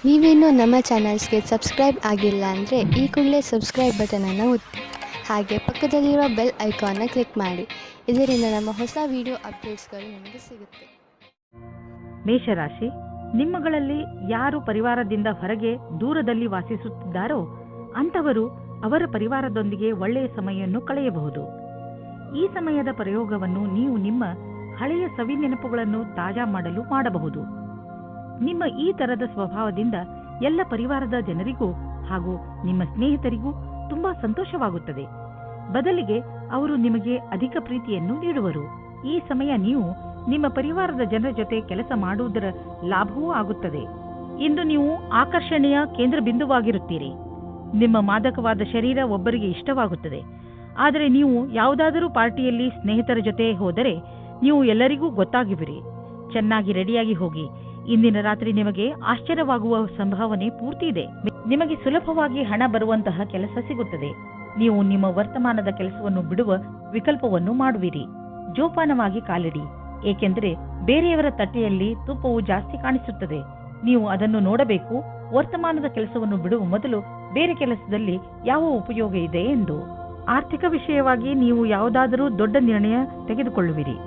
ನೀವೇನೂ ನಮ್ಮ ಚಾನಲ್ಸ್ಗೆ ಸಬ್ಸ್ಕ್ರೈಬ್ ಆಗಿಲ್ಲ ಅಂದರೆ ಈ ಕೂಡಲೇ ಸಬ್ಸ್ಕ್ರೈಬ್ ಬಟನನ್ನು ಒತ್ತಿ ಹಾಗೆ ಪಕ್ಕದಲ್ಲಿರೋ ಬೆಲ್ ಐಕಾನ್ನ ಕ್ಲಿಕ್ ಮಾಡಿ. ಇದರಿಂದ ನಮ್ಮ ಹೊಸ ವಿಡಿಯೋ ಅಪ್ಡೇಟ್ಸ್ಗಳು ನಿಮಗೆ ಸಿಗುತ್ತೆ. ಮೇಷರಾಶಿ, ನಿಮ್ಮಗಳಲ್ಲಿ ಯಾರು ಪರಿವಾರದಿಂದ ಹೊರಗೆ ದೂರದಲ್ಲಿ ವಾಸಿಸುತ್ತಿದ್ದಾರೋ ಅಂಥವರು ಅವರ ಪರಿವಾರದೊಂದಿಗೆ ಒಳ್ಳೆಯ ಸಮಯವನ್ನು ಕಳೆಯಬಹುದು. ಈ ಸಮಯದ ಪ್ರಯೋಗವನ್ನು ನೀವು ನಿಮ್ಮ ಹಳೆಯ ಸವಿ ನೆನಪುಗಳನ್ನು ತಾಜಾ ಮಾಡಲು ಮಾಡಬಹುದು. ನಿಮ್ಮ ಈ ತರದ ಸ್ವಭಾವದಿಂದ ಎಲ್ಲ ಪರಿವಾರದ ಜನರಿಗೂ ಹಾಗೂ ನಿಮ್ಮ ಸ್ನೇಹಿತರಿಗೂ ತುಂಬಾ ಸಂತೋಷವಾಗುತ್ತದೆ. ಬದಲಿಗೆ ಅವರು ನಿಮಗೆ ಅಧಿಕ ಪ್ರೀತಿಯನ್ನು ನೀಡುವರು. ಈ ಸಮಯ ನೀವು ನಿಮ್ಮ ಪರಿವಾರದ ಜನರ ಜೊತೆ ಕೆಲಸ ಮಾಡುವುದರ ಲಾಭವೂ ಆಗುತ್ತದೆ. ಇಂದು ನೀವು ಆಕರ್ಷಣೆಯ ಕೇಂದ್ರ ಬಿಂದುವಾಗಿರುತ್ತೀರಿ. ನಿಮ್ಮ ಮಾದಕವಾದ ಶರೀರ ಒಬ್ಬರಿಗೆ ಇಷ್ಟವಾಗುತ್ತದೆ. ಆದರೆ ನೀವು ಯಾವುದಾದರೂ ಪಾರ್ಟಿಯಲ್ಲಿ ಸ್ನೇಹಿತರ ಜೊತೆ ಹೋದರೆ ನೀವು ಎಲ್ಲರಿಗೂ ಗೊತ್ತಾಗುವಿರಿ. ಚೆನ್ನಾಗಿ ರೆಡಿಯಾಗಿ ಹೋಗಿ. ಇಂದಿನ ರಾತ್ರಿ ನಿಮಗೆ ಆಶ್ಚರ್ಯವಾಗುವ ಸಂಭಾವನೆ ಪೂರ್ತಿ ಇದೆ. ನಿಮಗೆ ಸುಲಭವಾಗಿ ಹಣ ಬರುವಂತಹ ಕೆಲಸ ಸಿಗುತ್ತದೆ. ನೀವು ನಿಮ್ಮ ವರ್ತಮಾನದ ಕೆಲಸವನ್ನು ಬಿಡುವ ವಿಕಲ್ಪವನ್ನು ಮಾಡುವಿರಿ. ಜೋಪಾನವಾಗಿ ಕಾಲಿಡಿ, ಏಕೆಂದರೆ ಬೇರೆಯವರ ತಟ್ಟೆಯಲ್ಲಿ ತುಪ್ಪವು ಜಾಸ್ತಿ ಕಾಣಿಸುತ್ತದೆ. ನೀವು ಅದನ್ನು ನೋಡಬೇಕು. ವರ್ತಮಾನದ ಕೆಲಸವನ್ನು ಬಿಡುವ ಮೊದಲು ಬೇರೆ ಕೆಲಸದಲ್ಲಿ ಯಾವ ಉಪಯೋಗ ಇದೆ ಎಂದು. ಆರ್ಥಿಕ ವಿಷಯವಾಗಿ ನೀವು ಯಾವುದಾದರೂ ದೊಡ್ಡ ನಿರ್ಣಯ ತೆಗೆದುಕೊಳ್ಳುವಿರಿ.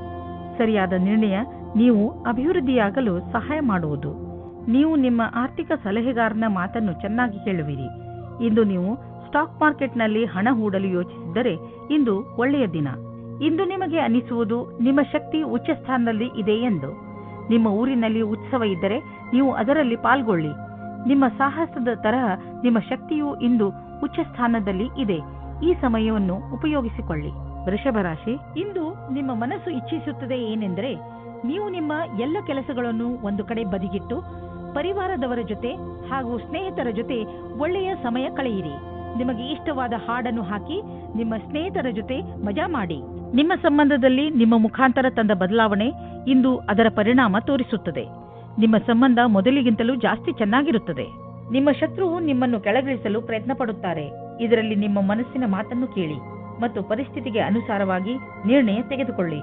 ಸರಿಯಾದ ನಿರ್ಣಯ ನೀವು ಅಭಿವೃದ್ಧಿಯಾಗಲು ಸಹಾಯ ಮಾಡುವುದು. ನೀವು ನಿಮ್ಮ ಆರ್ಥಿಕ ಸಲಹೆಗಾರನ ಮಾತನ್ನು ಚೆನ್ನಾಗಿ ಕೇಳುವಿರಿ. ಇಂದು ನೀವು ಸ್ಟಾಕ್ ಮಾರ್ಕೆಟ್ನಲ್ಲಿ ಹಣ ಹೂಡಲು ಯೋಚಿಸಿದರೆ ಇಂದು ಒಳ್ಳೆಯ ದಿನ. ಇಂದು ನಿಮಗೆ ಅನಿಸುವುದು ನಿಮ್ಮ ಶಕ್ತಿ ಉಚ್ಚ ಸ್ಥಾನದಲ್ಲಿ ಇದೆ ಎಂದು. ನಿಮ್ಮ ಊರಿನಲ್ಲಿ ಉತ್ಸವ ಇದ್ದರೆ ನೀವು ಅದರಲ್ಲಿ ಪಾಲ್ಗೊಳ್ಳಿ. ನಿಮ್ಮ ಸಾಹಸದ ತರಹ ನಿಮ್ಮ ಶಕ್ತಿಯು ಇಂದು ಉಚ್ಚ ಸ್ಥಾನದಲ್ಲಿ ಇದೆ. ಈ ಸಮಯವನ್ನು ಉಪಯೋಗಿಸಿಕೊಳ್ಳಿ. ವೃಷಭ ರಾಶಿ, ಇಂದು ನಿಮ್ಮ ಮನಸ್ಸು ಇಚ್ಛಿಸುತ್ತದೆ ಏನೆಂದರೆ ನೀವು ನಿಮ್ಮ ಎಲ್ಲ ಕೆಲಸಗಳನ್ನು ಒಂದು ಕಡೆ ಬದಿಗಿಟ್ಟು ಪರಿವಾರದವರ ಜೊತೆ ಹಾಗೂ ಸ್ನೇಹಿತರ ಜೊತೆ ಒಳ್ಳೆಯ ಸಮಯ ಕಳೆಯಿರಿ. ನಿಮಗೆ ಇಷ್ಟವಾದ ಹಾಡನ್ನು ಹಾಕಿ ನಿಮ್ಮ ಸ್ನೇಹಿತರ ಜೊತೆ ಮಜಾ ಮಾಡಿ. ನಿಮ್ಮ ಸಂಬಂಧದಲ್ಲಿ ನಿಮ್ಮ ಮುಖಾಂತರ ತಂದ ಬದಲಾವಣೆ ಇಂದು ಅದರ ಪರಿಣಾಮ ತೋರಿಸುತ್ತದೆ. ನಿಮ್ಮ ಸಂಬಂಧ ಮೊದಲಿಗಿಂತಲೂ ಜಾಸ್ತಿ ಚೆನ್ನಾಗಿರುತ್ತದೆ. ನಿಮ್ಮ ಶತ್ರುವು ನಿಮ್ಮನ್ನು ಕೆಳಗಿಳಿಸಲು ಪ್ರಯತ್ನ ಪಡುತ್ತಾರೆ. ಇದರಲ್ಲಿ ನಿಮ್ಮ ಮನಸ್ಸಿನ ಮಾತನ್ನು ಕೇಳಿ ಮತ್ತು ಪರಿಸ್ಥಿತಿಗೆ ಅನುಸಾರವಾಗಿ ನಿರ್ಣಯ ತೆಗೆದುಕೊಳ್ಳಿ.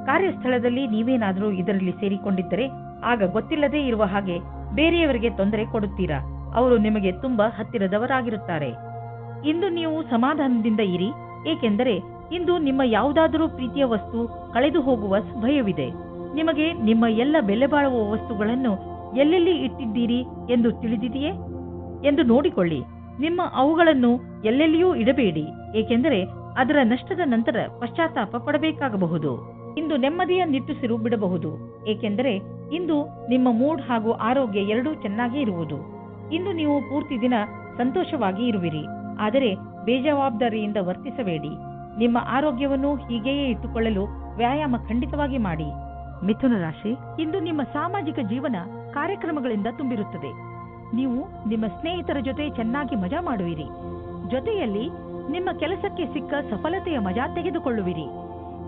ಕಾರ್ಯಸ್ಥಳದಲ್ಲಿ ನೀವೇನಾದರೂ ಇದರಲ್ಲಿ ಸೇರಿಕೊಂಡಿದ್ದರೆ ಆಗ ಗೊತ್ತಿಲ್ಲದೇ ಇರುವ ಹಾಗೆ ಬೇರೆಯವರಿಗೆ ತೊಂದರೆ ಕೊಡುತ್ತೀರಾ. ಅವರು ನಿಮಗೆ ತುಂಬಾ ಹತ್ತಿರದವರಾಗಿರುತ್ತಾರೆ. ಇಂದು ನೀವು ಸಮಾಧಾನದಿಂದ ಇರಿ, ಏಕೆಂದರೆ ಇಂದು ನಿಮ್ಮ ಯಾವುದಾದರೂ ಪ್ರೀತಿಯ ವಸ್ತು ಕಳೆದು ಹೋಗುವ ಭಯವಿದೆ. ನಿಮಗೆ ನಿಮ್ಮ ಎಲ್ಲ ಬೆಲೆ ಬಾಳುವ ವಸ್ತುಗಳನ್ನು ಎಲ್ಲೆಲ್ಲಿ ಇಟ್ಟಿದ್ದೀರಿ ಎಂದು ತಿಳಿದಿದೆಯೇ ಎಂದು ನೋಡಿಕೊಳ್ಳಿ. ನಿಮ್ಮ ಅವುಗಳನ್ನು ಎಲ್ಲೆಲ್ಲಿಯೂ ಇಡಬೇಡಿ, ಏಕೆಂದರೆ ಅದರ ನಷ್ಟದ ನಂತರ ಪಶ್ಚಾತ್ತಾಪ ಪಡಬೇಕಾಗಬಹುದು. ಇಂದು ನೆಮ್ಮದಿಯ ನಿಟ್ಟುಸಿರು ಬಿಡಬಹುದು, ಏಕೆಂದರೆ ಇಂದು ನಿಮ್ಮ ಮೂಡ್ ಹಾಗೂ ಆರೋಗ್ಯ ಎರಡೂ ಚೆನ್ನಾಗಿ ಇರುವುದು. ಇಂದು ನೀವು ಪೂರ್ತಿ ದಿನ ಸಂತೋಷವಾಗಿ ಇರುವಿರಿ, ಆದರೆ ಬೇಜವಾಬ್ದಾರಿಯಿಂದ ವರ್ತಿಸಬೇಡಿ. ನಿಮ್ಮ ಆರೋಗ್ಯವನ್ನು ಹೀಗೆಯೇ ಇಟ್ಟುಕೊಳ್ಳಲು ವ್ಯಾಯಾಮ ಖಂಡಿತವಾಗಿ ಮಾಡಿ. ಮಿಥುನ ರಾಶಿ, ಇಂದು ನಿಮ್ಮ ಸಾಮಾಜಿಕ ಜೀವನ ಕಾರ್ಯಕ್ರಮಗಳಿಂದ ತುಂಬಿರುತ್ತದೆ. ನೀವು ನಿಮ್ಮ ಸ್ನೇಹಿತರ ಜೊತೆ ಚೆನ್ನಾಗಿ ಮಜಾ ಮಾಡುವಿರಿ. ಜೊತೆಯಲ್ಲಿ ನಿಮ್ಮ ಕೆಲಸಕ್ಕೆ ಸಿಕ್ಕ ಸಫಲತೆಯ ಮಜಾ ತೆಗೆದುಕೊಳ್ಳುವಿರಿ.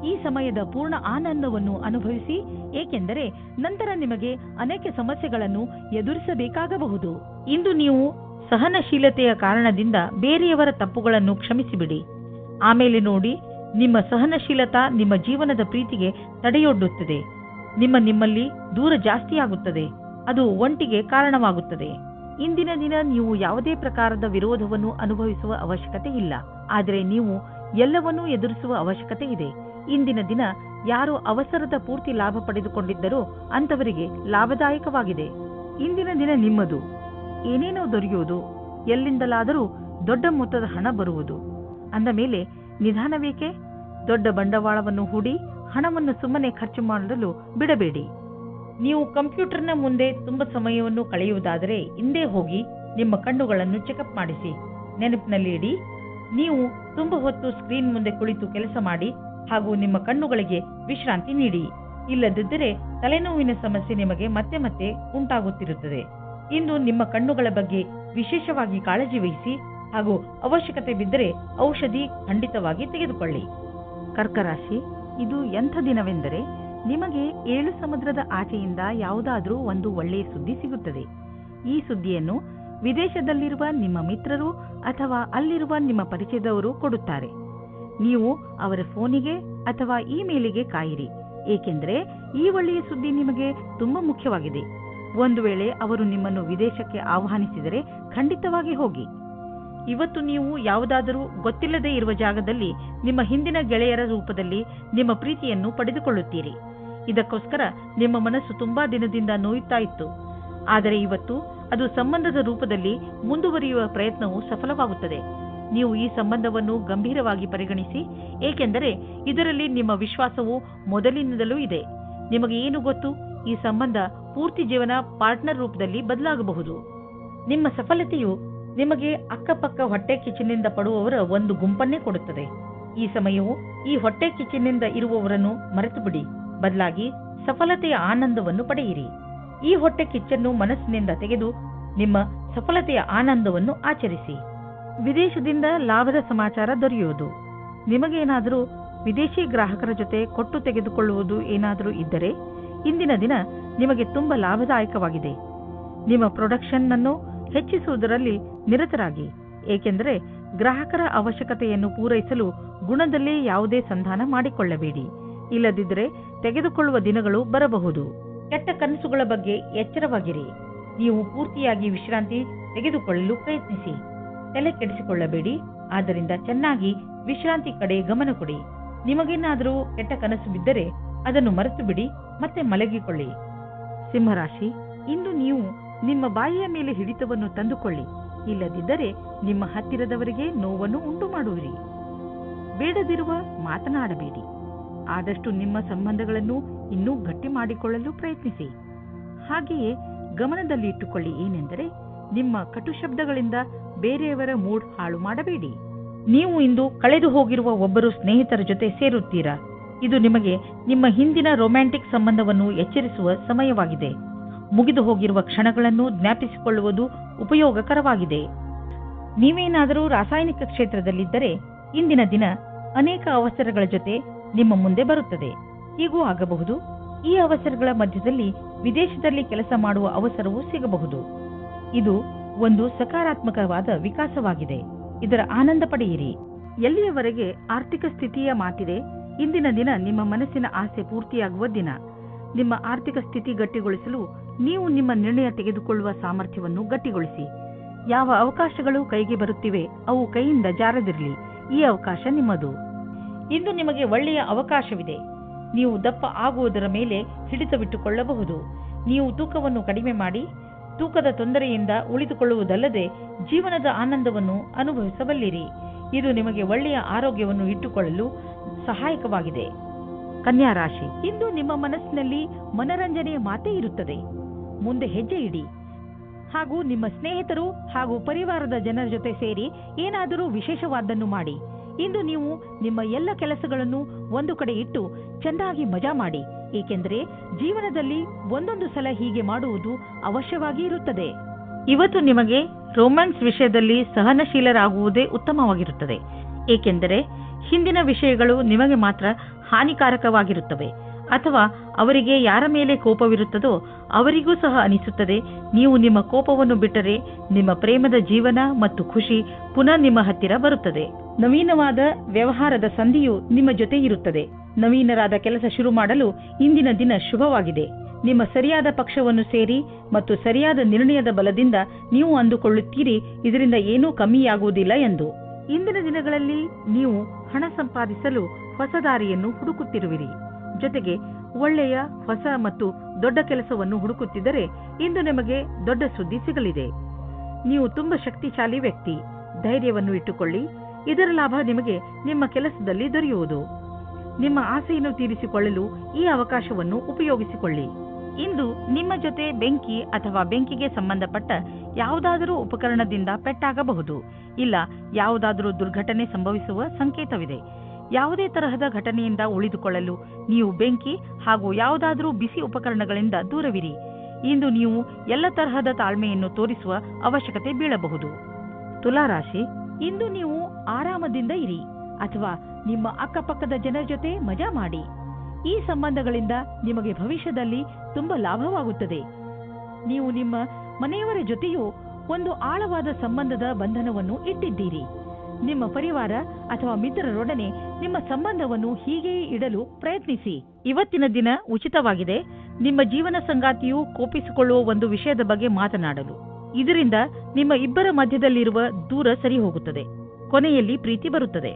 ಈ ಸಮಯದ ಪೂರ್ಣ ಆನಂದವನ್ನು ಅನುಭವಿಸಿ, ಏಕೆಂದರೆ ನಂತರ ನಿಮಗೆ ಅನೇಕ ಸಮಸ್ಯೆಗಳನ್ನು ಎದುರಿಸಬೇಕಾಗಬಹುದು. ಇಂದು ನೀವು ಸಹನಶೀಲತೆಯ ಕಾರಣದಿಂದ ಬೇರೆಯವರ ತಪ್ಪುಗಳನ್ನು ಕ್ಷಮಿಸಿಬಿಡಿ. ಆಮೇಲೆ ನೋಡಿ, ನಿಮ್ಮ ಸಹನಶೀಲತಾ ನಿಮ್ಮ ಜೀವನದ ಪ್ರೀತಿಗೆ ತಡೆಯೊಡ್ಡುತ್ತದೆ. ನಿಮ್ಮಲ್ಲಿ ದೂರ ಜಾಸ್ತಿಯಾಗುತ್ತದೆ. ಅದು ಒಂಟಿಗೆ ಕಾರಣವಾಗುತ್ತದೆ. ಇಂದಿನ ದಿನ ನೀವು ಯಾವುದೇ ಪ್ರಕಾರದ ವಿರೋಧವನ್ನು ಅನುಭವಿಸುವ ಅವಶ್ಯಕತೆ ಇಲ್ಲ, ಆದರೆ ನೀವು ಎಲ್ಲವನ್ನೂ ಎದುರಿಸುವ ಅವಶ್ಯಕತೆ ಇದೆ. ಇಂದಿನ ದಿನ ಯಾರು ಅವಸರದ ಪೂರ್ತಿ ಲಾಭ ಪಡೆದುಕೊಂಡಿದ್ದರೋ ಅಂತವರಿಗೆ ಲಾಭದಾಯಕವಾಗಿದೆ. ಇಂದಿನ ದಿನ ನಿಮ್ಮದು. ಏನೇನೋ ದೊರೆಯುವುದು, ಎಲ್ಲಿಂದಲಾದರೂ ದೊಡ್ಡ ಮೊತ್ತದ ಹಣ ಬರುವುದು. ಅಂದ ಮೇಲೆ ನಿಧಾನವೇಕೆ? ದೊಡ್ಡ ಬಂಡವಾಳವನ್ನು ಹೂಡಿ ಹಣವನ್ನು ಸುಮ್ಮನೆ ಖರ್ಚು ಮಾಡಲು ಬಿಡಬೇಡಿ. ನೀವು ಕಂಪ್ಯೂಟರ್ನ ಮುಂದೆ ತುಂಬಾ ಸಮಯವನ್ನು ಕಳೆಯುವುದಾದರೆ ಹಿಂದೆ ಹೋಗಿ ನಿಮ್ಮ ಕಣ್ಣುಗಳನ್ನು ಚೆಕಪ್ ಮಾಡಿಸಿ. ನೆನಪಿನಲ್ಲಿ ಇಡಿ, ನೀವು ತುಂಬಾ ಹೊತ್ತು ಸ್ಕ್ರೀನ್ ಮುಂದೆ ಕುಳಿತು ಕೆಲಸ ಮಾಡಿ ಹಾಗೂ ನಿಮ್ಮ ಕಣ್ಣುಗಳಿಗೆ ವಿಶ್ರಾಂತಿ ನೀಡಿ. ಇಲ್ಲದಿದ್ದರೆ ತಲೆನೋವಿನ ಸಮಸ್ಯೆ ನಿಮಗೆ ಮತ್ತೆ ಮತ್ತೆ ಉಂಟಾಗುತ್ತಿರುತ್ತದೆ. ಇಂದು ನಿಮ್ಮ ಕಣ್ಣುಗಳ ಬಗ್ಗೆ ವಿಶೇಷವಾಗಿ ಕಾಳಜಿ ವಹಿಸಿ ಹಾಗೂ ಅವಶ್ಯಕತೆ ಬಿದ್ದರೆ ಔಷಧಿ ಖಂಡಿತವಾಗಿ ತೆಗೆದುಕೊಳ್ಳಿ. ಕರ್ಕರಾಶಿ, ಇದು ಎಂಥ ದಿನವೆಂದರೆ ನಿಮಗೆ 7 ಸಮುದ್ರದ ಆಚೆಯಿಂದ ಯಾವುದಾದ್ರೂ ಒಂದು ಒಳ್ಳೆಯ ಸುದ್ದಿ ಸಿಗುತ್ತದೆ. ಈ ಸುದ್ದಿಯನ್ನು ವಿದೇಶದಲ್ಲಿರುವ ನಿಮ್ಮ ಮಿತ್ರರು ಅಥವಾ ಅಲ್ಲಿರುವ ನಿಮ್ಮ ಪರಿಚಯದವರು ಕೊಡುತ್ತಾರೆ. ನೀವು ಅವರ ಫೋನಿಗೆ ಅಥವಾ ಇಮೇಲಿಗೆ ಕಾಯಿರಿ, ಏಕೆಂದರೆ ಈ ಒಳ್ಳೆಯ ಸುದ್ದಿ ನಿಮಗೆ ತುಂಬಾ ಮುಖ್ಯವಾಗಿದೆ. ಒಂದು ವೇಳೆ ಅವರು ನಿಮ್ಮನ್ನು ವಿದೇಶಕ್ಕೆ ಆಹ್ವಾನಿಸಿದರೆ ಖಂಡಿತವಾಗಿ ಹೋಗಿ. ಇವತ್ತು ನೀವು ಯಾವುದಾದರೂ ಗೊತ್ತಿಲ್ಲದೆ ಇರುವ ಜಾಗದಲ್ಲಿ ನಿಮ್ಮ ಹಿಂದಿನ ಗೆಳೆಯರ ರೂಪದಲ್ಲಿ ನಿಮ್ಮ ಪ್ರೀತಿಯನ್ನು ಪಡೆದುಕೊಳ್ಳುತ್ತೀರಿ. ಇದಕ್ಕೋಸ್ಕರ ನಿಮ್ಮ ಮನಸ್ಸು ತುಂಬಾ ದಿನದಿಂದ ನೋಯುತ್ತಾ ಇತ್ತು. ಆದರೆ ಇವತ್ತು ಅದು ಸಂಬಂಧದ ರೂಪದಲ್ಲಿ ಮುಂದುವರಿಯುವ ಪ್ರಯತ್ನವು ಸಫಲವಾಗುತ್ತದೆ. ನೀವು ಈ ಸಂಬಂಧವನ್ನು ಗಂಭೀರವಾಗಿ ಪರಿಗಣಿಸಿ, ಏಕೆಂದರೆ ಇದರಲ್ಲಿ ನಿಮ್ಮ ವಿಶ್ವಾಸವು ಮೊದಲಿನಿಂದಲೂ ಇದೆ. ನಿಮಗೆ ಏನು ಗೊತ್ತು, ಈ ಸಂಬಂಧ ಪೂರ್ತಿ ಜೀವನ ಪಾರ್ಟ್ನರ್ ರೂಪದಲ್ಲಿ ಬದಲಾಗಬಹುದು. ನಿಮ್ಮ ಸಫಲತೆಯು ನಿಮಗೆ ಅಕ್ಕಪಕ್ಕ ಹೊಟ್ಟೆ ಕಿಚ್ಚಿನಿಂದ ಪಡುವವರ ಒಂದು ಗುಂಪನ್ನೇ ಕೊಡುತ್ತದೆ. ಈ ಸಮಯವು ಈ ಹೊಟ್ಟೆ ಕಿಚ್ಚಿನಿಂದ ಇರುವವರನ್ನು ಮರೆತು ಬಿಡಿ, ಬದಲಾಗಿ ಸಫಲತೆಯ ಆನಂದವನ್ನು ಪಡೆಯಿರಿ. ಈ ಹೊಟ್ಟೆ ಕಿಚ್ಚನ್ನು ಮನಸ್ಸಿನಿಂದ ತೆಗೆದು ನಿಮ್ಮ ಸಫಲತೆಯ ಆನಂದವನ್ನು ಆಚರಿಸಿ. ವಿದೇಶದಿಂದ ಲಾಭದ ಸಮಾಚಾರ ದೊರೆಯುವುದು. ನಿಮಗೇನಾದರೂ ವಿದೇಶಿ ಗ್ರಾಹಕರ ಜೊತೆ ಕೊಟ್ಟು ತೆಗೆದುಕೊಳ್ಳುವುದು ಏನಾದರೂ ಇದ್ದರೆ ಇಂದಿನ ದಿನ ನಿಮಗೆ ತುಂಬಾ ಲಾಭದಾಯಕವಾಗಿದೆ. ನಿಮ್ಮ ಪ್ರೊಡಕ್ಷನ್ ಅನ್ನು ಹೆಚ್ಚಿಸುವುದರಲ್ಲಿ ನಿರತರಾಗಿ, ಏಕೆಂದರೆ ಗ್ರಾಹಕರ ಅವಶ್ಯಕತೆಯನ್ನು ಪೂರೈಸಲು ಗುಣದಲ್ಲಿ ಯಾವುದೇ ಸಂಧಾನ ಮಾಡಿಕೊಳ್ಳಬೇಡಿ. ಇಲ್ಲದಿದ್ದರೆ ತೆಗೆದುಕೊಳ್ಳುವ ದಿನಗಳು ಬರಬಹುದು. ಕೆಟ್ಟ ಕನಸುಗಳ ಬಗ್ಗೆ ಎಚ್ಚರವಾಗಿರಿ. ನೀವು ಪೂರ್ತಿಯಾಗಿ ವಿಶ್ರಾಂತಿ ತೆಗೆದುಕೊಳ್ಳಲು ಪ್ರಯತ್ನಿಸಿ. ತಲೆ ಕೆಡಿಸಿಕೊಳ್ಳಬೇಡಿ. ಆದ್ದರಿಂದ ಚೆನ್ನಾಗಿ ವಿಶ್ರಾಂತಿ ಕಡೆ ಗಮನ ಕೊಡಿ. ನಿಮಗೇನಾದರೂ ಕೆಟ್ಟ ಕನಸು ಬಿದ್ದರೆ ಅದನ್ನು ಮರೆತು ಬಿಡಿ, ಮತ್ತೆ ಮಲಗಿಕೊಳ್ಳಿ. ಸಿಂಹರಾಶಿ, ಇಂದು ನೀವು ನಿಮ್ಮ ಬಾಯಿಯ ಮೇಲೆ ಹಿಡಿತವನ್ನು ತಂದುಕೊಳ್ಳಿ. ಇಲ್ಲದಿದ್ದರೆ ನಿಮ್ಮ ಹತ್ತಿರದವರಿಗೆ ನೋವನ್ನು ಉಂಟು ಮಾಡುವಿರಿ. ಬೇಡದಿರುವ ಮಾತನಾಡಬೇಡಿ. ಆದಷ್ಟು ನಿಮ್ಮ ಸಂಬಂಧಗಳನ್ನು ಇನ್ನೂ ಗಟ್ಟಿ ಮಾಡಿಕೊಳ್ಳಲು ಪ್ರಯತ್ನಿಸಿ. ಹಾಗೆಯೇ ಗಮನದಲ್ಲಿ ಇಟ್ಟುಕೊಳ್ಳಿ ಏನೆಂದರೆ, ನಿಮ್ಮ ಕಟು ಶಬ್ದಗಳಿಂದ ಬೇರೆಯವರ ಮೂಡ್ ಹಾಳು ಮಾಡಬೇಡಿ. ನೀವು ಇಂದು ಕಳೆದು ಹೋಗಿರುವ ಒಬ್ಬರು ಸ್ನೇಹಿತರ ಜೊತೆ ಸೇರುತ್ತೀರಾ. ಇದು ನಿಮಗೆ ನಿಮ್ಮ ಹಿಂದಿನ ರೊಮ್ಯಾಂಟಿಕ್ ಸಂಬಂಧವನ್ನು ಎಚ್ಚರಿಸುವ ಸಮಯವಾಗಿದೆ. ಮುಗಿದು ಹೋಗಿರುವ ಕ್ಷಣಗಳನ್ನು ಜ್ಞಾಪಿಸಿಕೊಳ್ಳುವುದು ಉಪಯೋಗಕರವಾಗಿದೆ. ನೀವೇನಾದರೂ ರಾಸಾಯನಿಕ ಕ್ಷೇತ್ರದಲ್ಲಿದ್ದರೆ ಇಂದಿನ ದಿನ ಅನೇಕ ಅವಸರಗಳ ಜೊತೆ ನಿಮ್ಮ ಮುಂದೆ ಬರುತ್ತದೆ. ಹೀಗೂ ಆಗಬಹುದು. ಈ ಅವಸರಗಳ ಮಧ್ಯದಲ್ಲಿ ವಿದೇಶದಲ್ಲಿ ಕೆಲಸ ಮಾಡುವ ಅವಸರವೂ ಸಿಗಬಹುದು. ಇದು ಒಂದು ಸಕಾರಾತ್ಮಕವಾದ ವಿಕಾಸವಾಗಿದೆ. ಇದರ ಆನಂದ ಪಡೆಯಿರಿ. ಎಲ್ಲಿಯವರೆಗೆ ಆರ್ಥಿಕ ಸ್ಥಿತಿಯ ಮಾತಿದೆ, ಇಂದಿನ ದಿನ ನಿಮ್ಮ ಮನಸ್ಸಿನ ಆಸೆ ಪೂರ್ತಿಯಾಗುವ ದಿನ. ನಿಮ್ಮ ಆರ್ಥಿಕ ಸ್ಥಿತಿ ಗಟ್ಟಿಗೊಳಿಸಲು ನೀವು ನಿಮ್ಮ ನಿರ್ಣಯ ತೆಗೆದುಕೊಳ್ಳುವ ಸಾಮರ್ಥ್ಯವನ್ನು ಗಟ್ಟಿಗೊಳಿಸಿ. ಯಾವ ಅವಕಾಶಗಳು ಕೈಗೆ ಬರುತ್ತಿವೆ ಅವು ಕೈಯಿಂದ ಜಾರದಿರಲಿ. ಈ ಅವಕಾಶ ನಿಮ್ಮದು. ಇಂದು ನಿಮಗೆ ಒಳ್ಳೆಯ ಅವಕಾಶವಿದೆ. ನೀವು ದಪ್ಪ ಆಗುವುದರ ಮೇಲೆ ಹಿಡಿತವಿಟ್ಟುಕೊಳ್ಳಬಹುದು. ನೀವು ತೂಕವನ್ನು ಕಡಿಮೆ ಮಾಡಿ ತೂಕದ ತೊಂದರೆಯಿಂದ ಉಳಿದುಕೊಳ್ಳುವುದಲ್ಲದೆ ಜೀವನದ ಆನಂದವನ್ನು ಅನುಭವಿಸಬಲ್ಲಿರಿ. ಇದು ನಿಮಗೆ ಒಳ್ಳೆಯ ಆರೋಗ್ಯವನ್ನು ಇಟ್ಟುಕೊಳ್ಳಲು ಸಹಾಯಕವಾಗಿದೆ. ಕನ್ಯಾ ರಾಶಿ, ಇಂದು ನಿಮ್ಮ ಮನಸ್ಸಿನಲ್ಲಿ ಮನರಂಜನೆಯ ಮಾತೇ ಇರುತ್ತದೆ. ಮುಂದೆ ಹೆಜ್ಜೆ ಇಡಿ ಹಾಗೂ ನಿಮ್ಮ ಸ್ನೇಹಿತರು ಹಾಗೂ ಪರಿವಾರದ ಜನರ ಜೊತೆ ಸೇರಿ ಏನಾದರೂ ವಿಶೇಷವಾದ್ದನ್ನು ಮಾಡಿ. ಇಂದು ನೀವು ನಿಮ್ಮ ಎಲ್ಲ ಕೆಲಸಗಳನ್ನು ಒಂದು ಕಡೆ ಇಟ್ಟು ಚೆನ್ನಾಗಿ ಮಜಾ ಮಾಡಿ, ಏಕೆಂದರೆ ಜೀವನದಲ್ಲಿ ಒಂದೊಂದು ಸಲ ಹೀಗೆ ಮಾಡುವುದು ಅವಶ್ಯವಾಗಿ ಇರುತ್ತದೆ. ಇವತ್ತು ನಿಮಗೆ ರೊಮ್ಯಾನ್ಸ್ ವಿಷಯದಲ್ಲಿ ಸಹನಶೀಲರಾಗುವುದೇ ಉತ್ತಮವಾಗಿರುತ್ತದೆ, ಏಕೆಂದರೆ ಹಿಂದಿನ ವಿಷಯಗಳು ನಿಮಗೆ ಮಾತ್ರ ಹಾನಿಕಾರಕವಾಗಿರುತ್ತವೆ. ಅಥವಾ ಅವರಿಗೆ ಯಾರ ಮೇಲೆ ಕೋಪವಿರುತ್ತದೋ ಅವರಿಗೂ ಸಹ ಅನಿಸುತ್ತದೆ. ನೀವು ನಿಮ್ಮ ಕೋಪವನ್ನು ಬಿಟ್ಟರೆ ನಿಮ್ಮ ಪ್ರೇಮದ ಜೀವನ ಮತ್ತು ಖುಷಿ ಪುನಃ ನಿಮ್ಮ ಹತ್ತಿರ ಬರುತ್ತದೆ. ನವೀನವಾದ ವ್ಯವಹಾರದ ಸಂಧಿಯು ನಿಮ್ಮ ಜೊತೆ ಇರುತ್ತದೆ. ನವೀನರಾದ ಕೆಲಸ ಶುರು ಮಾಡಲು ಇಂದಿನ ದಿನ ಶುಭವಾಗಿದೆ. ನಿಮ್ಮ ಸರಿಯಾದ ಪಕ್ಷವನ್ನು ಸೇರಿ ಮತ್ತು ಸರಿಯಾದ ನಿರ್ಣಯದ ಬಲದಿಂದ ನೀವು ಅಂದುಕೊಳ್ಳುತ್ತೀರಿ ಇದರಿಂದ ಏನೂ ಕಮ್ಮಿಯಾಗುವುದಿಲ್ಲ ಎಂದು. ಇಂದಿನ ದಿನಗಳಲ್ಲಿ ನೀವು ಹಣ ಸಂಪಾದಿಸಲು ಹೊಸ ದಾರಿಯನ್ನು ಹುಡುಕುತ್ತಿರುವಿರಿ. ಜೊತೆಗೆ ಒಳ್ಳೆಯ ಹೊಸ ಮತ್ತು ದೊಡ್ಡ ಕೆಲಸವನ್ನು ಹುಡುಕುತ್ತಿದ್ದರೆ ಇಂದು ನಿಮಗೆ ದೊಡ್ಡ ಸುದ್ದಿ ಸಿಗಲಿದೆ. ನೀವು ತುಂಬಾ ಶಕ್ತಿಶಾಲಿ ವ್ಯಕ್ತಿ. ಧೈರ್ಯವನ್ನು ಇಟ್ಟುಕೊಳ್ಳಿ. ಇದರ ಲಾಭ ನಿಮಗೆ ನಿಮ್ಮ ಕೆಲಸದಲ್ಲಿ ದೊರೆಯುವುದು. ನಿಮ್ಮ ಆಸೆಯನ್ನು ತೀರಿಸಿಕೊಳ್ಳಲು ಈ ಅವಕಾಶವನ್ನು ಉಪಯೋಗಿಸಿಕೊಳ್ಳಿ. ಇಂದು ನಿಮ್ಮ ಜೊತೆ ಬೆಂಕಿ ಅಥವಾ ಬೆಂಕಿಗೆ ಸಂಬಂಧಪಟ್ಟ ಯಾವುದಾದರೂ ಉಪಕರಣದಿಂದ ಪೆಟ್ಟಾಗಬಹುದು. ಇಲ್ಲ, ಯಾವುದಾದರೂ ದುರ್ಘಟನೆ ಸಂಭವಿಸುವ ಸಂಕೇತವಿದೆ. ಯಾವುದೇ ತರಹದ ಘಟನೆಯಿಂದ ಉಳಿದುಕೊಳ್ಳಲು ನೀವು ಬೆಂಕಿ ಹಾಗೂ ಯಾವುದಾದರೂ ಬಿಸಿ ಉಪಕರಣಗಳಿಂದ ದೂರವಿರಿ. ಇಂದು ನೀವು ಎಲ್ಲ ತರಹದ ತಾಳ್ಮೆಯನ್ನು ತೋರಿಸುವ ಅವಶ್ಯಕತೆ ಬೀಳಬಹುದು. ತುಲಾರಾಶಿ, ಇಂದು ನೀವು ಆರಾಮದಿಂದ ಇರಿ ಅಥವಾ ನಿಮ್ಮ ಅಕ್ಕಪಕ್ಕದ ಜನರ ಜೊತೆ ಮಜಾ ಮಾಡಿ. ಈ ಸಂಬಂಧಗಳಿಂದ ನಿಮಗೆ ಭವಿಷ್ಯದಲ್ಲಿ ತುಂಬಾ ಲಾಭವಾಗುತ್ತದೆ. ನೀವು ನಿಮ್ಮ ಮನೆಯವರ ಜೊತೆಯೂ ಒಂದು ಆಳವಾದ ಸಂಬಂಧದ ಬಂಧನವನ್ನು ಇಟ್ಟಿದ್ದೀರಿ. ನಿಮ್ಮ ಪರಿವಾರ ಅಥವಾ ಮಿತ್ರರೊಡನೆ ನಿಮ್ಮ ಸಂಬಂಧವನ್ನು ಹೀಗೆಯೇ ಇಡಲು ಪ್ರಯತ್ನಿಸಿ. ಇವತ್ತಿನ ದಿನ ಉಚಿತವಾಗಿದೆ. ನಿಮ್ಮ ಜೀವನ ಸಂಗಾತಿಯು ಕೋಪಿಸಿಕೊಳ್ಳುವ ಒಂದು ವಿಷಯದ ಬಗ್ಗೆ ಮಾತನಾಡಲು. ಇದರಿಂದ ನಿಮ್ಮ ಇಬ್ಬರ ಮಧ್ಯದಲ್ಲಿರುವ ದೂರ ಸರಿ ಹೋಗುತ್ತದೆ. ಕೊನೆಯಲ್ಲಿ ಪ್ರೀತಿ ಬರುತ್ತದೆ.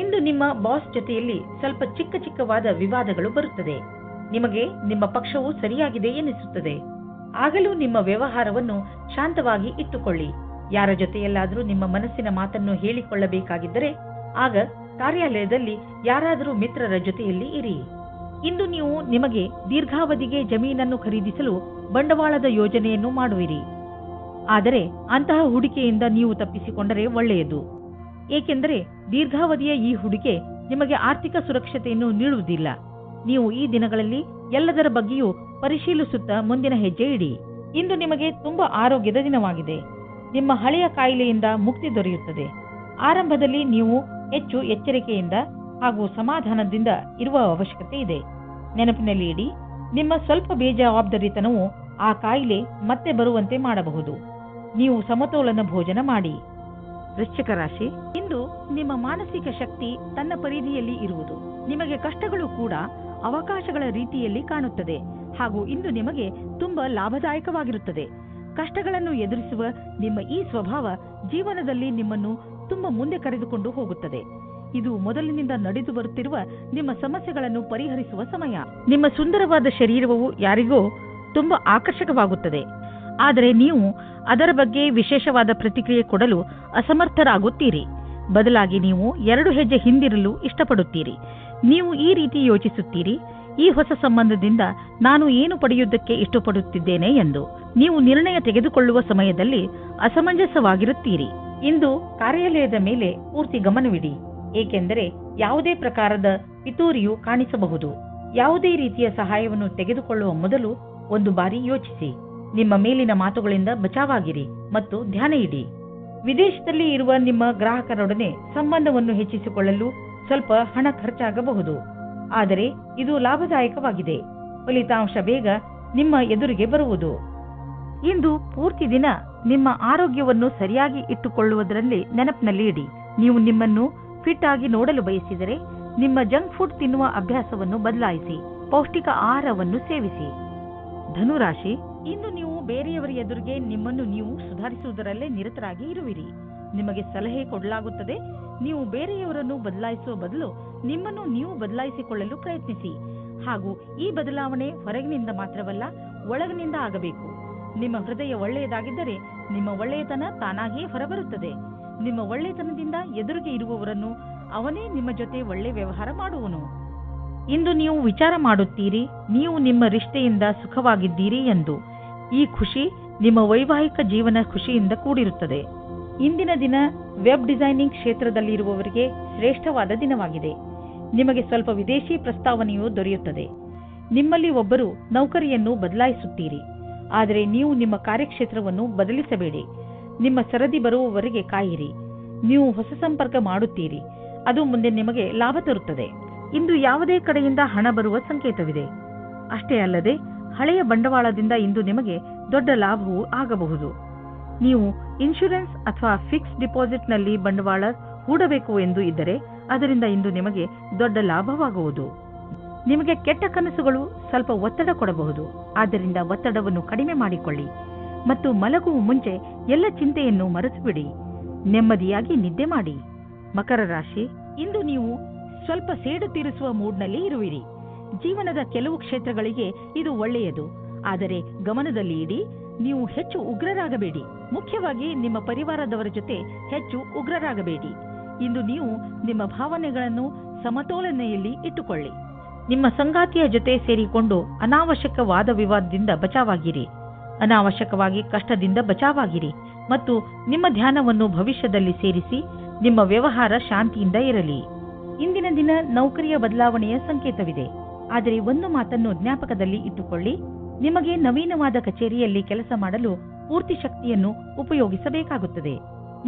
ಇಂದು ನಿಮ್ಮ ಬಾಸ್ ಜೊತೆಯಲ್ಲಿ ಸ್ವಲ್ಪ ಚಿಕ್ಕ ಚಿಕ್ಕವಾದ ವಿವಾದಗಳು ಬರುತ್ತದೆ. ನಿಮಗೆ ನಿಮ್ಮ ಪಕ್ಷವು ಸರಿಯಾಗಿದೆ ಎನಿಸುತ್ತದೆ. ಆಗಲೂ ನಿಮ್ಮ ವ್ಯವಹಾರವನ್ನು ಶಾಂತವಾಗಿ ಇಟ್ಟುಕೊಳ್ಳಿ. ಯಾರ ಜೊತೆಯಲ್ಲಾದರೂ ನಿಮ್ಮ ಮನಸ್ಸಿನ ಮಾತನ್ನು ಹೇಳಿಕೊಳ್ಳಬೇಕಾಗಿದ್ದರೆ ಆಗ ಕಾರ್ಯಾಲಯದಲ್ಲಿ ಯಾರಾದರೂ ಮಿತ್ರರ ಜೊತೆಯಲ್ಲಿ ಇರಿ. ಇಂದು ನೀವು ನಿಮಗೆ ದೀರ್ಘಾವಧಿಗೆ ಜಮೀನನ್ನು ಖರೀದಿಸಲು ಬಂಡವಾಳದ ಯೋಜನೆಯನ್ನು ಮಾಡುವಿರಿ. ಆದರೆ ಅಂತಹ ಹೂಡಿಕೆಯಿಂದ ನೀವು ತಪ್ಪಿಸಿಕೊಂಡರೆ ಒಳ್ಳೆಯದು. ಏಕೆಂದರೆ ದೀರ್ಘಾವಧಿಯ ಈ ಹೂಡಿಕೆ ನಿಮಗೆ ಆರ್ಥಿಕ ಸುರಕ್ಷತೆಯನ್ನು ನೀಡುವುದಿಲ್ಲ. ನೀವು ಈ ದಿನಗಳಲ್ಲಿ ಎಲ್ಲದರ ಬಗ್ಗೆಯೂ ಪರಿಶೀಲಿಸುತ್ತಾ ಮುಂದಿನ ಹೆಜ್ಜೆ ಇಡಿ. ಇಂದು ನಿಮಗೆ ತುಂಬಾ ಆರೋಗ್ಯದ ದಿನವಾಗಿದೆ. ನಿಮ್ಮ ಹಳೆಯ ಕಾಯಿಲೆಯಿಂದ ಮುಕ್ತಿ ದೊರೆಯುತ್ತದೆ. ಆರಂಭದಲ್ಲಿ ನೀವು ಹೆಚ್ಚು ಎಚ್ಚರಿಕೆಯಿಂದ ಹಾಗೂ ಸಮಾಧಾನದಿಂದ ಇರುವ ಅವಶ್ಯಕತೆ ಇದೆ. ನೆನಪಿನಲ್ಲಿ ಇಡಿ, ನಿಮ್ಮ ಸ್ವಲ್ಪ ಬೇಜವಾಬ್ದಾರಿತನವು ಆ ಕಾಯಿಲೆ ಮತ್ತೆ ಬರುವಂತೆ ಮಾಡಬಹುದು. ನೀವು ಸಮತೋಲನ ಭೋಜನ ಮಾಡಿ. ವೃಶ್ಚಿಕ ರಾಶಿ, ಇಂದು ನಿಮ್ಮ ಮಾನಸಿಕ ಶಕ್ತಿ ತನ್ನ ಪರಿಧಿಯಲ್ಲಿ ಇರುವುದು. ನಿಮಗೆ ಕಷ್ಟಗಳು ಕೂಡ ಅವಕಾಶಗಳ ರೀತಿಯಲ್ಲಿ ಕಾಣುತ್ತದೆ ಹಾಗೂ ಇಂದು ನಿಮಗೆ ತುಂಬಾ ಲಾಭದಾಯಕವಾಗಿರುತ್ತದೆ. ಕಷ್ಟಗಳನ್ನು ಎದುರಿಸುವ ನಿಮ್ಮ ಈ ಸ್ವಭಾವ ಜೀವನದಲ್ಲಿ ನಿಮ್ಮನ್ನು ತುಂಬಾ ಮುಂದೆ ಕರೆದುಕೊಂಡು ಹೋಗುತ್ತದೆ. ಇದು ಮೊದಲಿನಿಂದ ನಡೆದು ಬರುತ್ತಿರುವ ನಿಮ್ಮ ಸಮಸ್ಯೆಗಳನ್ನು ಪರಿಹರಿಸುವ ಸಮಯ. ನಿಮ್ಮ ಸುಂದರವಾದ ಶರೀರವು ಯಾರಿಗೋ ತುಂಬಾ ಆಕರ್ಷಕವಾಗುತ್ತದೆ. ಆದರೆ ನೀವು ಅದರ ಬಗ್ಗೆ ವಿಶೇಷವಾದ ಪ್ರತಿಕ್ರಿಯೆ ಕೊಡಲು ಅಸಮರ್ಥರಾಗುತ್ತೀರಿ. ಬದಲಾಗಿ ನೀವು 2 ಹೆಜ್ಜೆ ಹಿಂದಿರಲು ಇಷ್ಟಪಡುತ್ತೀರಿ. ನೀವು ಈ ರೀತಿ ಯೋಚಿಸುತ್ತೀರಿ, ಈ ಹೊಸ ಸಂಬಂಧದಿಂದ ನಾನು ಏನು ಪಡೆಯುವುದಕ್ಕೆ ಇಷ್ಟಪಡುತ್ತಿದ್ದೇನೆ ಎಂದು. ನೀವು ನಿರ್ಣಯ ತೆಗೆದುಕೊಳ್ಳುವ ಸಮಯದಲ್ಲಿ ಅಸಮಂಜಸವಾಗಿರುತ್ತೀರಿ. ಇಂದು ಕಾರ್ಯಾಲಯದ ಮೇಲೆ ಪೂರ್ತಿ ಗಮನವಿಡಿ. ಏಕೆಂದರೆ ಯಾವುದೇ ಪ್ರಕಾರದ ಪಿತೂರಿಯು ಕಾಣಿಸಬಹುದು. ಯಾವುದೇ ರೀತಿಯ ಸಹಾಯವನ್ನು ತೆಗೆದುಕೊಳ್ಳುವ ಮೊದಲು ಒಂದು ಬಾರಿ ಯೋಚಿಸಿ. ನಿಮ್ಮ ಮೇಲಿನ ಮಾತುಗಳಿಂದ ಬಚಾವಾಗಿರಿ ಮತ್ತು ಧ್ಯಾನ ಇಡಿ. ವಿದೇಶದಲ್ಲಿ ಇರುವ ನಿಮ್ಮ ಗ್ರಾಹಕರೊಡನೆ ಸಂಬಂಧವನ್ನು ಹೆಚ್ಚಿಸಿಕೊಳ್ಳಲು ಸ್ವಲ್ಪ ಹಣ ಖರ್ಚಾಗಬಹುದು. ಆದರೆ ಇದು ಲಾಭದಾಯಕವಾಗಿದೆ. ಫಲಿತಾಂಶ ಬೇಗ ನಿಮ್ಮ ಎದುರಿಗೆ ಬರುವುದು. ಇಂದು ಪೂರ್ತಿ ದಿನ ನಿಮ್ಮ ಆರೋಗ್ಯವನ್ನು ಸರಿಯಾಗಿ ಇಟ್ಟುಕೊಳ್ಳುವುದರಲ್ಲಿ ನೆನಪಿನಲ್ಲಿ ಇಡಿ. ನೀವು ನಿಮ್ಮನ್ನು ಫಿಟ್ ಆಗಿ ನೋಡಲು ಬಯಸಿದರೆ ನಿಮ್ಮ ಜಂಕ್ ಫುಡ್ ತಿನ್ನುವ ಅಭ್ಯಾಸವನ್ನು ಬದಲಾಯಿಸಿ. ಪೌಷ್ಟಿಕ ಆಹಾರವನ್ನು ಸೇವಿಸಿ. ಧನುರಾಶಿ, ಇಂದು ನೀವು ಬೇರೆಯವರ ಎದುರಿಗೆ ನಿಮ್ಮನ್ನು ನೀವು ಸುಧಾರಿಸುವುದರಲ್ಲೇ ನಿರತರಾಗಿ ಇರುವಿರಿ. ನಿಮಗೆ ಸಲಹೆ ಕೊಡಲಾಗುತ್ತದೆ. ನೀವು ಬೇರೆಯವರನ್ನು ಬದಲಾಯಿಸುವ ಬದಲು ನಿಮ್ಮನ್ನು ನೀವು ಬದಲಾಯಿಸಿಕೊಳ್ಳಲು ಪ್ರಯತ್ನಿಸಿ. ಹಾಗೂ ಈ ಬದಲಾವಣೆ ಹೊರಗಿನಿಂದ ಮಾತ್ರವಲ್ಲ, ಒಳಗಿನಿಂದ ಆಗಬೇಕು. ನಿಮ್ಮ ಹೃದಯ ಒಳ್ಳೆಯದಾಗಿದ್ದರೆ ನಿಮ್ಮ ಒಳ್ಳೆಯತನ ತಾನಾಗಿಯೇ ಹೊರಬರುತ್ತದೆ. ನಿಮ್ಮ ಒಳ್ಳೆಯತನದಿಂದ ಎದುರಿಗೆ ಇರುವವರನ್ನು ಅವನೇ ನಿಮ್ಮ ಜೊತೆ ಒಳ್ಳೆ ವ್ಯವಹಾರ ಮಾಡುವನು. ಇಂದು ನೀವು ವಿಚಾರ ಮಾಡುತ್ತೀರಿ, ನೀವು ನಿಮ್ಮ ರಿಶ್ತೆಯಿಂದ ಸುಖವಾಗಿದ್ದೀರಿ ಎಂದು. ಈ ಖುಷಿ ನಿಮ್ಮ ವೈವಾಹಿಕ ಜೀವನ ಖುಷಿಯಿಂದ ಕೂಡಿರುತ್ತದೆ. ಇಂದಿನ ದಿನ ವೆಬ್ ಡಿಸೈನಿಂಗ್ ಕ್ಷೇತ್ರದಲ್ಲಿರುವವರಿಗೆ ಶ್ರೇಷ್ಠವಾದ ದಿನವಾಗಿದೆ. ನಿಮಗೆ ಸ್ವಲ್ಪ ವಿದೇಶಿ ಪ್ರಸ್ತಾವನೆಯು ದೊರೆಯುತ್ತದೆ. ನಿಮ್ಮಲ್ಲಿ ಒಬ್ಬರು ನೌಕರಿಯನ್ನು ಬದಲಾಯಿಸುತ್ತೀರಿ. ಆದರೆ ನೀವು ನಿಮ್ಮ ಕಾರ್ಯಕ್ಷೇತ್ರವನ್ನು ಬದಲಿಸಬೇಡಿ. ನಿಮ್ಮ ಸರದಿ ಬರುವವರೆಗೆ ಕಾಯಿರಿ. ನೀವು ಹೊಸ ಸಂಪರ್ಕ ಮಾಡುತ್ತೀರಿ. ಅದು ಮುಂದೆ ನಿಮಗೆ ಲಾಭ ತರುತ್ತದೆ. ಇಂದು ಯಾವುದೇ ಕಡೆಯಿಂದ ಹಣ ಬರುವ ಸಂಕೇತವಿದೆ. ಅಷ್ಟೇ ಅಲ್ಲದೆ ಹಳೆಯ ಬಂಡವಾಳದಿಂದ ಇಂದು ನಿಮಗೆ ದೊಡ್ಡ ಲಾಭವೂ ಆಗಬಹುದು. ನೀವು ಇನ್ಶೂರೆನ್ಸ್ ಅಥವಾ ಫಿಕ್ಸ್ ಡಿಪಾಸಿಟ್ನಲ್ಲಿ ಬಂಡವಾಳ ಹೂಡಬೇಕು ಎಂದು ಇದ್ದರೆ ಅದರಿಂದ ಇಂದು ನಿಮಗೆ ದೊಡ್ಡ ಲಾಭವಾಗುವುದು. ನಿಮಗೆ ಕೆಟ್ಟ ಕನಸುಗಳು ಸ್ವಲ್ಪ ಒತ್ತಡ ಕೊಡಬಹುದು. ಆದ್ದರಿಂದ ಒತ್ತಡವನ್ನು ಕಡಿಮೆ ಮಾಡಿಕೊಳ್ಳಿ ಮತ್ತು ಮಲಗುವ ಮುಂಚೆ ಎಲ್ಲ ಚಿಂತೆಯನ್ನು ಮರೆತುಬಿಡಿ. ನೆಮ್ಮದಿಯಾಗಿ ನಿದ್ದೆ ಮಾಡಿ. ಮಕರ ರಾಶಿ, ಇಂದು ನೀವು ಸ್ವಲ್ಪ ಸೇಡು ತೀರಿಸುವ ಮೂಡ್ನಲ್ಲಿ ಇರುವಿರಿ. ಜೀವನದ ಕೆಲವು ಕ್ಷೇತ್ರಗಳಿಗೆ ಇದು ಒಳ್ಳೆಯದು. ಆದರೆ ಗಮನದಲ್ಲಿ ಇಡಿ, ನೀವು ಹೆಚ್ಚು ಉಗ್ರರಾಗಬೇಡಿ. ಮುಖ್ಯವಾಗಿ ನಿಮ್ಮ ಪರಿವಾರದವರ ಜೊತೆ ಹೆಚ್ಚು ಉಗ್ರರಾಗಬೇಡಿ. ಇಂದು ನೀವು ನಿಮ್ಮ ಭಾವನೆಗಳನ್ನು ಸಮತೋಲನೆಯಲ್ಲಿ ಇಟ್ಟುಕೊಳ್ಳಿ. ನಿಮ್ಮ ಸಂಗಾತಿಯ ಜೊತೆ ಸೇರಿಕೊಂಡು ಅನಾವಶ್ಯಕ ವಾದ ವಿವಾದದಿಂದ ಬಚಾವಾಗಿರಿ. ಅನಾವಶ್ಯಕವಾಗಿ ಕಷ್ಟದಿಂದ ಬಚಾವಾಗಿರಿ ಮತ್ತು ನಿಮ್ಮ ಧ್ಯಾನವನ್ನು ಭವಿಷ್ಯದಲ್ಲಿ ಸೇರಿಸಿ. ನಿಮ್ಮ ವ್ಯವಹಾರ ಶಾಂತಿಯಿಂದ ಇರಲಿ. ಇಂದಿನ ದಿನ ನೌಕರಿಯ ಬದಲಾವಣೆಯ ಸಂಕೇತವಿದೆ. ಆದರೆ ಒಂದು ಮಾತನ್ನು ಜ್ಞಾಪಕದಲ್ಲಿ ಇಟ್ಟುಕೊಳ್ಳಿ, ನಿಮಗೆ ನವೀನವಾದ ಕಚೇರಿಯಲ್ಲಿ ಕೆಲಸ ಮಾಡಲು ಪೂರ್ತಿ ಶಕ್ತಿಯನ್ನು ಉಪಯೋಗಿಸಬೇಕಾಗುತ್ತದೆ.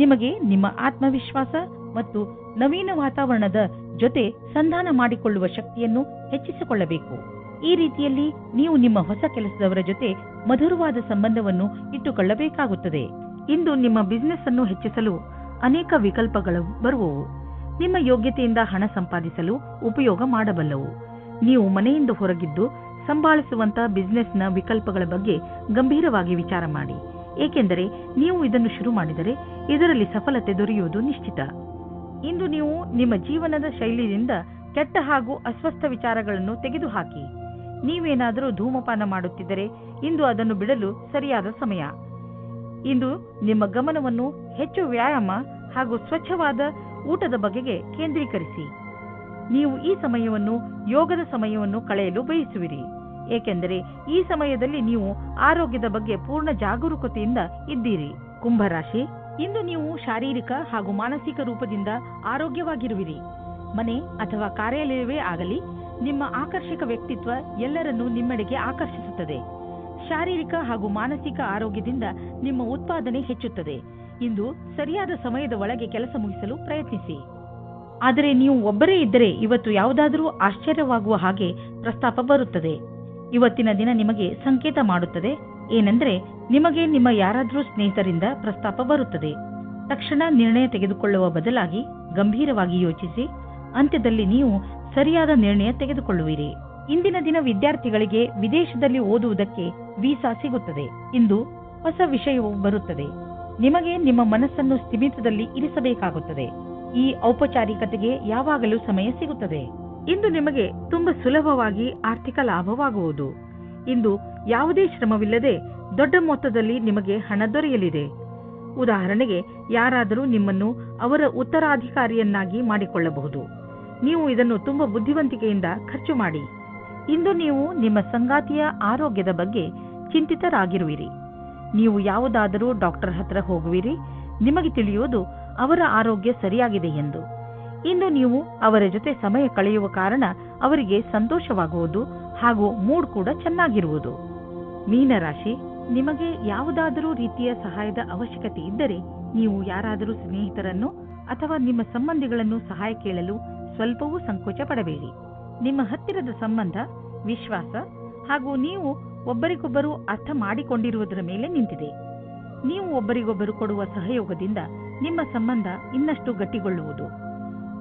ನಿಮಗೆ ನಿಮ್ಮ ಆತ್ಮವಿಶ್ವಾಸ ಮತ್ತು ನವೀನ ವಾತಾವರಣದ ಜೊತೆ ಸಂಧಾನ ಮಾಡಿಕೊಳ್ಳುವ ಶಕ್ತಿಯನ್ನು ಹೆಚ್ಚಿಸಿಕೊಳ್ಳಬೇಕು. ಈ ರೀತಿಯಲ್ಲಿ ನೀವು ನಿಮ್ಮ ಹೊಸ ಕೆಲಸದವರ ಜೊತೆ ಮಧುರವಾದ ಸಂಬಂಧವನ್ನು ಇಟ್ಟುಕೊಳ್ಳಬೇಕಾಗುತ್ತದೆ. ಇಂದು ನಿಮ್ಮ ಬಿಸಿನೆಸ್ ಅನ್ನು ಹೆಚ್ಚಿಸಲು ಅನೇಕ ವಿಕಲ್ಪಗಳು ಬರುವವು. ನಿಮ್ಮ ಯೋಗ್ಯತೆಯಿಂದ ಹಣ ಸಂಪಾದಿಸಲು ಉಪಯೋಗ ಮಾಡಬಲ್ಲವು. ನೀವು ಮನೆಯಿಂದ ಹೊರಗಿದ್ದು ಸಂಭಾಳಿಸುವಂತಹ ಬಿಸಿನೆಸ್ನ ವಿಕಲ್ಪಗಳ ಬಗ್ಗೆ ಗಂಭೀರವಾಗಿ ವಿಚಾರ ಮಾಡಿ. ಏಕೆಂದರೆ ನೀವು ಇದನ್ನು ಶುರು ಮಾಡಿದರೆ ಇದರಲ್ಲಿ ಸಫಲತೆ ದೊರೆಯುವುದು ನಿಶ್ಚಿತ. ಇಂದು ನೀವು ನಿಮ್ಮ ಜೀವನದ ಶೈಲಿಯಿಂದ ಕೆಟ್ಟ ಹಾಗೂ ಅಸ್ವಸ್ಥ ವಿಚಾರಗಳನ್ನು ತೆಗೆದುಹಾಕಿ. ನೀವೇನಾದರೂ ಧೂಮಪಾನ ಮಾಡುತ್ತಿದ್ದರೆ ಇಂದು ಅದನ್ನು ಬಿಡಲು ಸರಿಯಾದ ಸಮಯ. ಇಂದು ನಿಮ್ಮ ಗಮನವನ್ನು ಹೆಚ್ಚು ವ್ಯಾಯಾಮ ಹಾಗೂ ಸ್ವಚ್ಛವಾದ ಊಟದ ಬಗೆಗೆ ಕೇಂದ್ರೀಕರಿಸಿ. ನೀವು ಈ ಸಮಯವನ್ನು ಯೋಗದ ಸಮಯವನ್ನು ಕಳೆಯಲು ಬಯಸುವಿರಿ, ಏಕೆಂದರೆ ಈ ಸಮಯದಲ್ಲಿ ನೀವು ಆರೋಗ್ಯದ ಬಗ್ಗೆ ಪೂರ್ಣ ಜಾಗರೂಕತೆಯಿಂದ ಇದ್ದೀರಿ. ಕುಂಭರಾಶಿ, ಇಂದು ನೀವು ಶಾರೀರಿಕ ಹಾಗೂ ಮಾನಸಿಕ ರೂಪದಿಂದ ಆರೋಗ್ಯವಾಗಿರುವಿರಿ. ಮನೆ ಅಥವಾ ಕಾರ್ಯಾಲಯವೇ ಆಗಲಿ, ನಿಮ್ಮ ಆಕರ್ಷಕ ವ್ಯಕ್ತಿತ್ವ ಎಲ್ಲರನ್ನೂ ನಿಮ್ಮೆಡೆಗೆ ಆಕರ್ಷಿಸುತ್ತದೆ. ಶಾರೀರಿಕ ಹಾಗೂ ಮಾನಸಿಕ ಆರೋಗ್ಯದಿಂದ ನಿಮ್ಮ ಉತ್ಪಾದನೆ ಹೆಚ್ಚುತ್ತದೆ. ಇಂದು ಸರಿಯಾದ ಸಮಯದ ಒಳಗೆ ಕೆಲಸ ಮುಗಿಸಲು ಪ್ರಯತ್ನಿಸಿ. ಆದರೆ ನೀವು ಒಬ್ಬರೇ ಇದ್ದರೆ ಇವತ್ತು ಯಾವುದಾದರೂ ಆಶ್ಚರ್ಯವಾಗುವ ಹಾಗೆ ಪ್ರಸ್ತಾಪ ಬರುತ್ತದೆ. ಇವತ್ತಿನ ದಿನ ನಿಮಗೆ ಸಂಕೇತ ಮಾಡುತ್ತದೆ. ಏನೆಂದರೆ, ನಿಮಗೆ ನಿಮ್ಮ ಯಾರಾದರೂ ಸ್ನೇಹಿತರಿಂದ ಪ್ರಸ್ತಾಪ ಬರುತ್ತದೆ. ತಕ್ಷಣ ನಿರ್ಣಯ ತೆಗೆದುಕೊಳ್ಳುವ ಬದಲಾಗಿ ಗಂಭೀರವಾಗಿ ಯೋಚಿಸಿ ಅಂತ್ಯದಲ್ಲಿ ನೀವು ಸರಿಯಾದ ನಿರ್ಣಯ ತೆಗೆದುಕೊಳ್ಳುವಿರಿ. ಇಂದಿನ ದಿನ ವಿದ್ಯಾರ್ಥಿಗಳಿಗೆ ವಿದೇಶದಲ್ಲಿ ಓದುವುದಕ್ಕೆ ವೀಸಾ ಸಿಗುತ್ತದೆ. ಇಂದು ಹೊಸ ವಿಷಯವು ಬರುತ್ತದೆ. ನಿಮಗೆ ನಿಮ್ಮ ಮನಸ್ಸನ್ನು ಸ್ಥಿಮಿತದಲ್ಲಿ ಇರಿಸಬೇಕಾಗುತ್ತದೆ. ಈ ಔಪಚಾರಿಕತೆಗೆ ಯಾವಾಗಲೂ ಸಮಯ ಸಿಗುತ್ತದೆ. ಇಂದು ನಿಮಗೆ ತುಂಬಾ ಸುಲಭವಾಗಿ ಆರ್ಥಿಕ ಲಾಭವಾಗುವುದು. ಇಂದು ಯಾವುದೇ ಶ್ರಮವಿಲ್ಲದೆ ದೊಡ್ಡ ಮೊತ್ತದಲ್ಲಿ ನಿಮಗೆ ಹಣ ದೊರೆಯಲಿದೆ. ಉದಾಹರಣೆಗೆ, ಯಾರಾದರೂ ನಿಮ್ಮನ್ನು ಅವರ ಉತ್ತರಾಧಿಕಾರಿಯನ್ನಾಗಿ ಮಾಡಿಕೊಳ್ಳಬಹುದು. ನೀವು ಇದನ್ನು ತುಂಬಾ ಬುದ್ಧಿವಂತಿಕೆಯಿಂದ ಖರ್ಚು ಮಾಡಿ. ಇಂದು ನೀವು ನಿಮ್ಮ ಸಂಗಾತಿಯ ಆರೋಗ್ಯದ ಬಗ್ಗೆ ಚಿಂತಿತರಾಗಿರುವಿರಿ. ನೀವು ಯಾವುದಾದರೂ ಡಾಕ್ಟರ್ ಹತ್ರ ಹೋಗುವಿರಿ. ನಿಮಗೆ ತಿಳಿಯುವುದು ಅವರ ಆರೋಗ್ಯ ಸರಿಯಾಗಿದೆ ಎಂದು. ಇಂದು ನೀವು ಅವರ ಜೊತೆ ಸಮಯ ಕಳೆಯುವ ಕಾರಣ ಅವರಿಗೆ ಸಂತೋಷವಾಗುವುದು ಹಾಗೂ ಮೂಡ್ ಕೂಡ ಚೆನ್ನಾಗಿರುವುದು. ಮೀನರಾಶಿ, ನಿಮಗೆ ಯಾವುದಾದರೂ ರೀತಿಯ ಸಹಾಯದ ಅವಶ್ಯಕತೆ ಇದ್ದರೆ ನೀವು ಯಾರಾದರೂ ಸ್ನೇಹಿತರನ್ನು ಅಥವಾ ನಿಮ್ಮ ಸಂಬಂಧಿಗಳನ್ನು ಸಹಾಯ ಕೇಳಲು ಸ್ವಲ್ಪವೂ ಸಂಕೋಚ ಪಡಬೇಡಿ. ನಿಮ್ಮ ಹತ್ತಿರದ ಸಂಬಂಧ, ವಿಶ್ವಾಸ ಹಾಗೂ ನೀವು ಒಬ್ಬರಿಗೊಬ್ಬರು ಅರ್ಥ ಮಾಡಿಕೊಂಡಿರುವುದರ ಮೇಲೆ ನಿಂತಿದೆ. ನೀವು ಒಬ್ಬರಿಗೊಬ್ಬರು ಕೊಡುವ ಸಹಯೋಗದಿಂದ ನಿಮ್ಮ ಸಂಬಂಧ ಇನ್ನಷ್ಟು ಗಟ್ಟಿಗೊಳ್ಳುವುದು.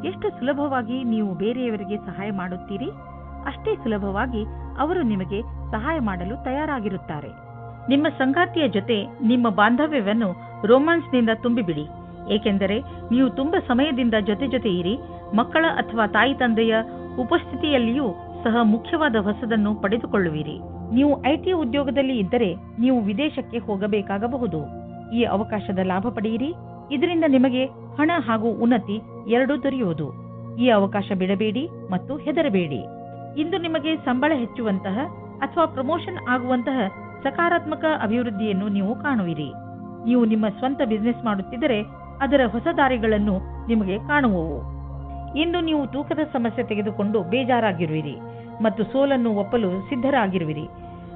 ಎಷ್ಟು ಸುಲಭವಾಗಿ ನೀವು ಬೇರೆಯವರಿಗೆ ಸಹಾಯ ಮಾಡುತ್ತೀರಿ, ಅಷ್ಟೇ ಸುಲಭವಾಗಿ ಅವರು ನಿಮಗೆ ಸಹಾಯ ಮಾಡಲು ತಯಾರಾಗಿರುತ್ತಾರೆ. ನಿಮ್ಮ ಸಂಗಾತಿಯ ಜೊತೆ ನಿಮ್ಮ ಬಾಂಧವ್ಯವನ್ನು ರೋಮ್ಯಾನ್ಸ್ನಿಂದ ತುಂಬಿಬಿಡಿ. ಏಕೆಂದರೆ ನೀವು ತುಂಬಾ ಸಮಯದಿಂದ ಜೊತೆ ಇರಿ. ಮಕ್ಕಳ ಅಥವಾ ತಾಯಿ ತಂದೆಯ ಉಪಸ್ಥಿತಿಯಲ್ಲಿಯೂ ಸಹ ಮುಖ್ಯವಾದ ಹೊಸದನ್ನು ಪಡೆದುಕೊಳ್ಳುವಿರಿ. ನೀವು ಐಟಿ ಉದ್ಯೋಗದಲ್ಲಿ ಇದ್ದರೆ ನೀವು ವಿದೇಶಕ್ಕೆ ಹೋಗಬೇಕಾಗಬಹುದು. ಈ ಅವಕಾಶದ ಲಾಭ ಪಡೆಯಿರಿ. ಇದರಿಂದ ನಿಮಗೆ ಹಣ ಹಾಗೂ ಉನ್ನತಿ ಎರಡೂ ದೊರೆಯುವುದು. ಈ ಅವಕಾಶ ಬಿಡಬೇಡಿ ಮತ್ತು ಹೆದರಬೇಡಿ. ಇಂದು ನಿಮಗೆ ಸಂಬಳ ಹೆಚ್ಚುವಂತಹ ಅಥವಾ ಪ್ರಮೋಷನ್ ಆಗುವಂತಹ ಸಕಾರಾತ್ಮಕ ಅಭಿವೃದ್ಧಿಯನ್ನು ನೀವು ಕಾಣುವಿರಿ. ನೀವು ನಿಮ್ಮ ಸ್ವಂತ ಬಿಸಿನೆಸ್ ಮಾಡುತ್ತಿದ್ದರೆ ಅದರ ಹೊಸ ದಾರಿಗಳನ್ನು ನಿಮಗೆ ಕಾಣುವವು. ಇಂದು ನೀವು ತೂಕದ ಸಮಸ್ಯೆ ತೆಗೆದುಕೊಂಡು ಬೇಜಾರಾಗಿರುವಿರಿ ಮತ್ತು ಸೋಲನ್ನು ಒಪ್ಪಲು ಸಿದ್ಧರಾಗಿರುವಿರಿ.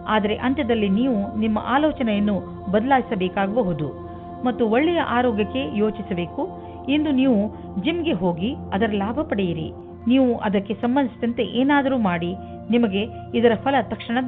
ಆದರೆ ಅಂತ್ಯದಲ್ಲಿ ನೀವು ನಿಮ್ಮ ಆಲೋಚನೆಯನ್ನು ಬದಲಾಯಿಸಬೇಕಾಗಬಹುದು ಮತ್ತು ಒಳ್ಳೆಯ ಆರೋಗ್ಯಕ್ಕೆ ಯೋಚಿಸಬೇಕು. ಇಂದು ನೀವು ಜಿಮ್ಗೆ ಹೋಗಿ ಅದರ ಲಾಭ ಪಡೆಯಿರಿ. ನೀವು ಅದಕ್ಕೆ ಸಂಬಂಧಿಸಿದಂತೆ ಏನಾದರೂ ಮಾಡಿ, ನಿಮಗೆ ಇದರ ಫಲ ತಕ್ಷಣ